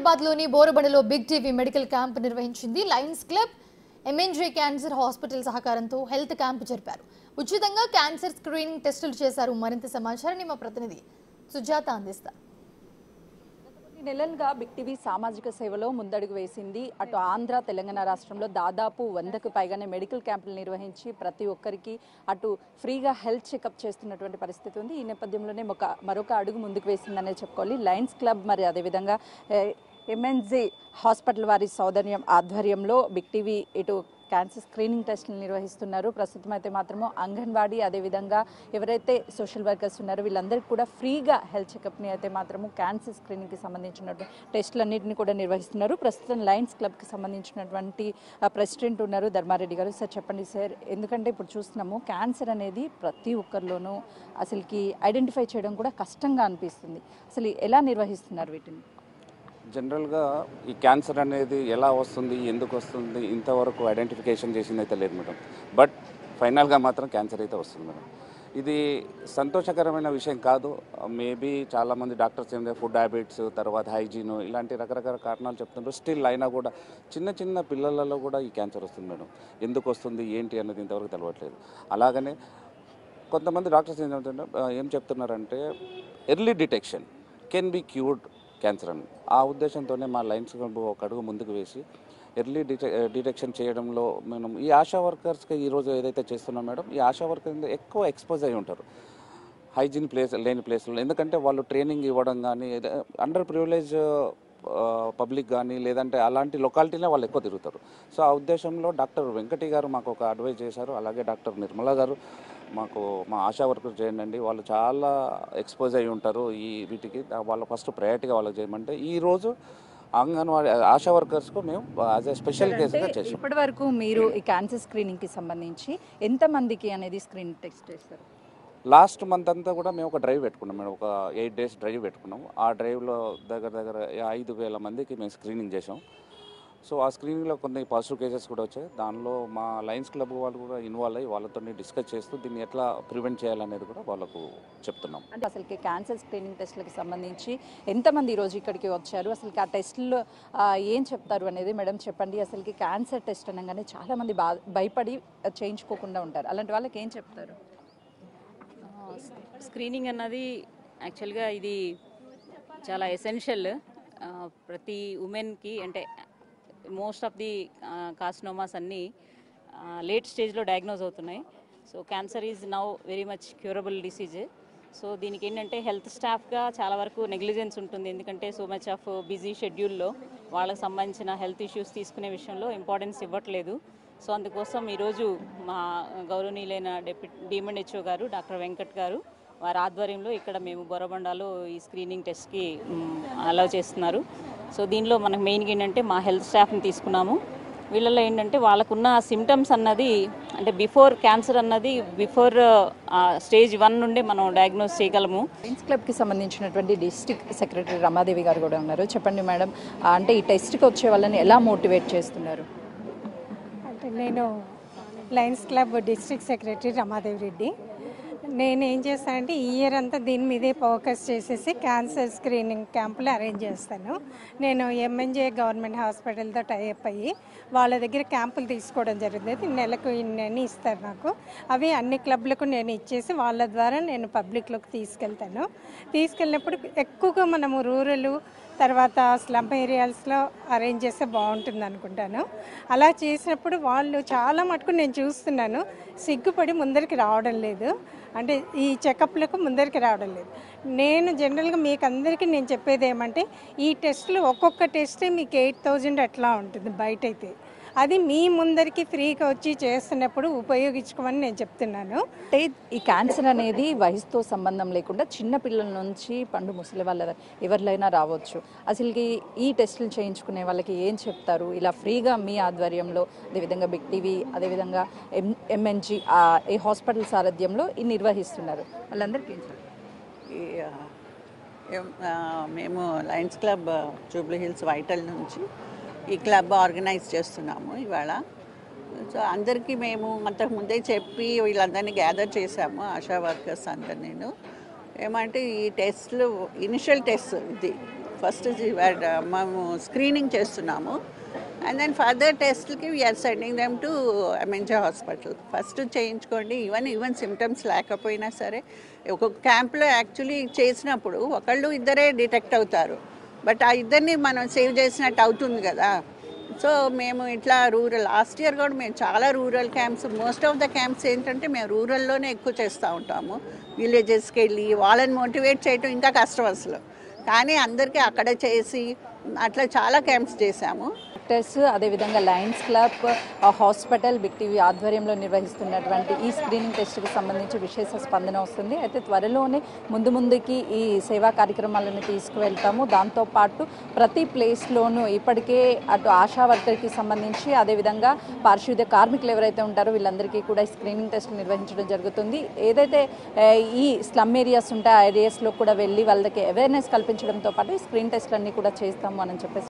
హైదరాబాద్లోని బోరబండలో big TV medical camp నిర్వహించింది. Lions club, MNJ cancer hospital సహకారంతో హెల్త్ క్యాంప్ జరిపారు. ఉచితంగా క్యాన్సర్ స్క్రీనింగ్ టెస్టులు చేశారు. మరింత సమాచారాన్ని మా ప్రతినిధి సుజాత అందిస్తారు. నెలలుగా బిగ్ టీవీ సామాజిక సేవలో ముందడుగు వేసింది. అటు ఆంధ్ర, తెలంగాణ రాష్ట్రంలో దాదాపు 100కు పైగానే మెడికల్ క్యాంపులు నిర్వహించి ప్రతి ఒక్కరికి అటు ఫ్రీగా హెల్త్ చెకప్ చేస్తున్నటువంటి పరిస్థితి ఉంది. ఈ నేపథ్యంలోనే మరొక అడుగు ముందుకు వేసిందనే చెప్పుకోవాలి. లయన్స్ క్లబ్ మరి అదేవిధంగా ఎంఎన్జే హాస్పిటల్ వారి సౌజన్యం ఆధ్వర్యంలో బిగ్ టీవీ ఇటు క్యాన్సర్ స్క్రీనింగ్ టెస్టులు నిర్వహిస్తున్నారు. ప్రస్తుతం అయితే మాత్రము అంగన్వాడీ అదేవిధంగా ఎవరైతే సోషల్ వర్కర్స్ ఉన్నారో వీళ్ళందరికీ కూడా ఫ్రీగా హెల్త్ చెకప్ని అయితే మాత్రము క్యాన్సర్ స్క్రీనింగ్కి సంబంధించినటువంటి టెస్టులన్నింటినీ కూడా నిర్వహిస్తున్నారు. ప్రస్తుతం లయన్స్ క్లబ్కి సంబంధించినటువంటి ప్రెసిడెంట్ ఉన్నారు ధర్మారెడ్డి గారు. సార్ చెప్పండి సార్, ఎందుకంటే ఇప్పుడు చూస్తున్నాము క్యాన్సర్ అనేది ప్రతి ఒక్కరిలోనూ అసలుకి ఐడెంటిఫై చేయడం కూడా కష్టంగా అనిపిస్తుంది. అసలు ఎలా నిర్వహిస్తున్నారు వీటిని? జనరల్గా ఈ క్యాన్సర్ అనేది ఎలా వస్తుంది, ఎందుకు వస్తుంది, ఇంతవరకు ఐడెంటిఫికేషన్ చేసింది అయితే లేదు మేడం. బట్ ఫైనల్గా మాత్రం క్యాన్సర్ అయితే వస్తుంది మేడం. ఇది సంతోషకరమైన విషయం కాదు. మేబీ చాలామంది డాక్టర్స్ ఏంటంటే ఫుడ్ హ్యాబిట్స్, తర్వాత హైజీన్, ఇలాంటి రకరకాల కారణాలు చెప్తున్నారు. స్టిల్ అయినా కూడా చిన్న చిన్న పిల్లలలో కూడా ఈ క్యాన్సర్ వస్తుంది మేడం. ఎందుకు వస్తుంది ఏంటి అన్నది ఇంతవరకు తెలియట్లేదు. అలాగనే కొంతమంది డాక్టర్స్ ఏం చెప్తున్నారంటే early detection can be cured cancer అని. ఆ ఉద్దేశంతోనే మా లయన్స్ క్లబ్ ఒక అడుగు ముందుకు వేసి ఎర్లీ డిటెక్షన్ చేయడంలో మనం ఈ ఆశా వర్కర్స్కి ఈరోజు ఏదైతే చేస్తున్నాం మేడం, ఈ ఆశా వర్కర్స్ ఎక్కువ ఎక్స్పోజ్ అయి ఉంటారు హైజీన్ లేని ప్లేస్లో. ఎందుకంటే వాళ్ళు ట్రైనింగ్ ఇవ్వడం కానీ అండర్ ప్రివిలేజ్ పబ్లిక్ కానీ లేదంటే అలాంటి లొకాలిటీలో వాళ్ళు ఎక్కువ తిరుగుతారు. సో ఆ ఉద్దేశంలో డాక్టర్ వెంకటి గారు మాకు ఒక అడ్వైజ్ చేశారు. అలాగే డాక్టర్ నిర్మల గారు మాకు మా ఆశా వర్కర్స్ చేయండి, వాళ్ళు చాలా ఎక్స్పోజ్ అయి ఉంటారు ఈ వీటికి, వాళ్ళు ఫస్ట్ ప్రయారిటీగా వాళ్ళకి చేయమంటే ఈరోజు అంగన్వాడీ ఆశా వర్కర్స్కు మేము యాజ్ ఏ స్పెషల్ కేసుగా చేసాం. ఇప్పటి వరకు మీరు ఈ క్యాన్సర్ స్క్రీనింగ్కి సంబంధించి ఎంతమందికి అనేది స్క్రీనింగ్ టెస్ట్ చేస్తారు? లాస్ట్ మంత్ అంతా కూడా మేము ఒక డ్రైవ్ పెట్టుకున్నాం మేడం. ఒక 8 days డ్రైవ్ పెట్టుకున్నాము. ఆ డ్రైవ్లో దగ్గర 5,000 మందికి మేము స్క్రీనింగ్ చేసాం. సో ఆ స్క్రీనింగ్లో కొన్ని పాజిటివ్ కేసెస్ కూడా వచ్చాయి. దానిలో మా లయన్స్ క్లబ్ వాళ్ళు కూడా ఇన్వాల్వ్ అయ్యి వాళ్ళతో డిస్కస్ చేస్తూ దీన్ని ఎట్లా ప్రివెంట్ చేయాలనేది కూడా వాళ్ళకు చెప్తున్నాం. అంటే అసలుకి క్యాన్సర్ స్క్రీనింగ్ టెస్ట్లకి సంబంధించి ఎంతమంది ఈరోజు ఇక్కడికి వచ్చారు, అసలుకి ఆ టెస్టులు ఏం చెప్తారు అనేది మేడం చెప్పండి. అసలుకి క్యాన్సర్ టెస్ట్ అనగానే చాలామంది భయపడి చేయించుకోకుండా ఉంటారు. అలాంటి వాళ్ళకి ఏం చెప్తారు? స్క్రీనింగ్ అన్నది యాక్చువల్గా ఇది చాలా ఎసెన్షియల్ ప్రతి ఉమెన్కి. అంటే మోస్ట్ ఆఫ్ ది కార్సినోమాస్ అన్నీ లేట్ స్టేజ్లో డయాగ్నోజ్ అవుతున్నాయి. So cancer is now very much curable disease. So దీనికి ఏంటంటే హెల్త్ స్టాఫ్గా చాలా వరకు నెగ్లిజెన్స్ ఉంటుంది. ఎందుకంటే సో మచ్ ఆఫ్ బిజీ షెడ్యూల్లో వాళ్ళకి సంబంధించిన హెల్త్ ఇష్యూస్ తీసుకునే విషయంలో ఇంపార్టెన్స్ ఇవ్వట్లేదు. సో అందుకోసం ఈరోజు మా గౌరవనీయులైన డిఎంఎన్హెచ్ఓ గారు డాక్టర్ వెంకట్ గారు వారి ఆధ్వర్యంలో ఇక్కడ మేము బోరబండాలో ఈ స్క్రీనింగ్ టెస్ట్కి అలౌ చేస్తున్నారు. సో దీనిలో మనకు మెయిన్గా ఏంటంటే మా హెల్త్ స్టాఫ్ని తీసుకున్నాము. వీళ్ళలో ఏంటంటే వాళ్ళకున్న సిమ్టమ్స్ అన్నది అంటే బిఫోర్ క్యాన్సర్ అన్నది బిఫోర్ స్టేజ్ 1 నుండే మనం డయాగ్నోస్ చేయగలము. లయన్స్ క్లబ్కి సంబంధించినటువంటి డిస్ట్రిక్ట్ సెక్రటరీ రమాదేవి గారు కూడా ఉన్నారు. చెప్పండి మేడం, అంటే ఈ టెస్ట్కి వచ్చే వాళ్ళని ఎలా మోటివేట్ చేస్తున్నారు? అంటే నేను Lions club district secretary Ramadevi Reddy. నేను ఏం చేస్తానంటే ఈ ఇయర్ అంతా దీని మీదే ఫోకస్ చేసేసి క్యాన్సర్ స్క్రీనింగ్ క్యాంపులు అరేంజ్ చేస్తాను. నేను ఎంఎన్జే గవర్నమెంట్ హాస్పిటల్తో టైఅప్ అయ్యి వాళ్ళ దగ్గర క్యాంపులు తీసుకోవడం జరుగుతుంది. నెలకు ఇన్ని ఇస్తారు నాకు. అవి అన్ని క్లబ్లకు నేను ఇచ్చేసి వాళ్ళ ద్వారా నేను పబ్లిక్లోకి తీసుకెళ్ళినప్పుడు ఎక్కువగా మనము రూరల్ తర్వాత స్లమ్ ఏరియాస్లో అరేంజ్ చేస్తే బాగుంటుంది అనుకుంటాను. అలా చేసినప్పుడు వాళ్ళు చాలా మటుకు నేను చూస్తున్నాను సిగ్గుపడి ముందరికి రావడం లేదు. అంటే ఈ చెకప్లకు ముందరికి రావడం లేదు. నేను జనరల్గా మీకు అందరికీ నేను చెప్పేది ఏమంటే ఈ టెస్టులు ఒక్కొక్క టెస్టే మీకు 8,000 అట్లా ఉంటుంది బయట అయితే. అది మీ ముందరికి ఫ్రీగా వచ్చి చేస్తున్నప్పుడు ఉపయోగించుకోమని నేను చెప్తున్నాను. అంటే ఈ క్యాన్సర్ అనేది వయసుతో సంబంధం లేకుండా చిన్న పిల్లల నుంచి పండు ముసలి వాళ్ళ ఎవరిలైనా రావచ్చు. అసలుకి ఈ టెస్టులు చేయించుకునే వాళ్ళకి ఏం చెప్తారు? ఇలా ఫ్రీగా మీ ఆధ్వర్యంలో అదేవిధంగా బిగ్ టీవీ అదేవిధంగా ఎంఎన్జీ ఈ హాస్పిటల్ సారథ్యంలో ఈ నిర్వహిస్తున్నారు, వాళ్ళందరికీ ఏం చెప్తారు? మేము Lions club Jubilee hills vital నుంచి ఈ క్లబ్ ఆర్గనైజ్ చేస్తున్నాము ఇవాళ. సో అందరికీ మేము అంతకుముందే చెప్పి వీళ్ళందరినీ గ్యాదర్ చేశాము, ఆశా వర్కర్స్ అందరు. నేను ఏమంటే ఈ టెస్ట్లు ఇనిషియల్ టెస్ట్ ఇది ఫస్ట్ మేము స్క్రీనింగ్ చేస్తున్నాము. అండ్ దెన్ ఫర్దర్ టెస్ట్కి we are sending them to MNJ hospital. First చేయించుకోండి. ఈవెన్ సిమ్టమ్స్ లేకపోయినా సరే ఒక క్యాంప్లో యాక్చువల్లీ చేసినప్పుడు ఒకళ్ళు ఇద్దరే డిటెక్ట్ అవుతారు, బట్ ఆ ఇద్దరిని మనం సేవ్ చేసినట్టు అవుతుంది కదా. సో మేము ఇట్లా లాస్ట్ ఇయర్ కూడా మేము చాలా rural camps, most of the camps ఏంటంటే మేము రూరల్లోనే ఎక్కువ చేస్తూ ఉంటాము. విలేజెస్కి వెళ్ళి వాళ్ళని మోటివేట్ చేయడం ఇంకా కష్టం అసలు, కానీ అందరికీ అక్కడ చేసి అట్లా చాలా క్యాంప్స్ చేశాము. డాక్టర్స్ అదేవిధంగా Lions Club hospital Big TV ఆధ్వర్యంలో నిర్వహిస్తున్నటువంటి ఈ స్క్రీనింగ్ టెస్ట్కి సంబంధించి విశేష స్పందన వస్తుంది. అయితే త్వరలోనే ముందుకి ఈ సేవా కార్యక్రమాలను తీసుకువెళ్తాము. దాంతోపాటు ప్రతి ప్లేస్లోనూ ఇప్పటికే అటు ఆశా వర్కర్కి సంబంధించి అదేవిధంగా పారిశుద్ధ్య కార్మికులు ఎవరైతే ఉంటారో వీళ్ళందరికీ కూడా స్క్రీనింగ్ టెస్టులు నిర్వహించడం జరుగుతుంది. ఏదైతే ఈ స్లమ్ ఏరియాస్ ఉంటాయో ఆ ఏరియాస్లో కూడా వెళ్ళి వాళ్ళకి అవేర్నెస్ కల్పించడంతో పాటు ఈ స్క్రీన్ టెస్టులన్నీ కూడా చేస్తాము అని చెప్పేసి